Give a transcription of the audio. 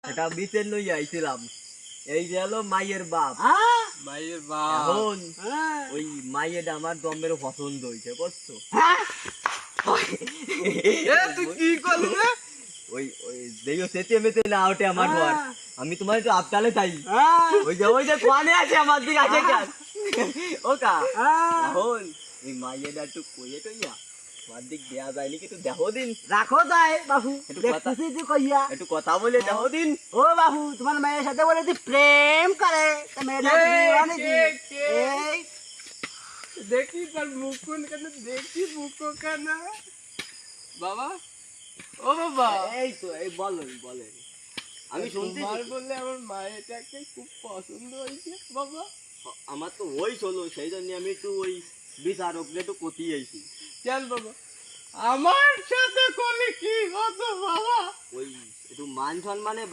এটা বিচের লই আইছিলাম। এই যে হলো মায়ের বাপ। মায়ের বাপ এখন ওই মায়ের আমার দমের পছন্দ হইছে বুঝছো? এ তুই কি করলি রে? ওই ওই দেইও সেতে মেতে না ওঠে আমার ঘর। আমি তোমার একটু আপটালে চাই। ওই যে কোয়ানে আছে আমার দিকে আছে কেন? ও কা এখন এই মায়ের একটু কইয়ে টইয়া আমার দিক দেয়া যায়নি কিন্তু দেখো দিন রাখো যায় বাবু, একটু কথা দেখতেছি তুই কইয়া। একটু কথা বলে দেখো দিন। ও বাবু, তোমার মায়ের সাথে বলে তুই প্রেম করে, তা মেয়েটা কে, বিয়ে নাকি? কে, কে? এই দেখি তার মুখ কোন কেন, দেখি মুখ কেন বাবা। ও বাবা, এই তো এই বলেন বলেন আমি শুনছি তোমার বললে আমার মায়েরটাকে খুব পছন্দ হয়েছে বাবা। আমার তো ওই চলো সেই জন্য আমি একটু ওই বিচারককে একটু কতিয়ে আইছি। চল বাবা, আমার সাথে করলে কি হতো বাবা? ওই একটু মান সম্মানে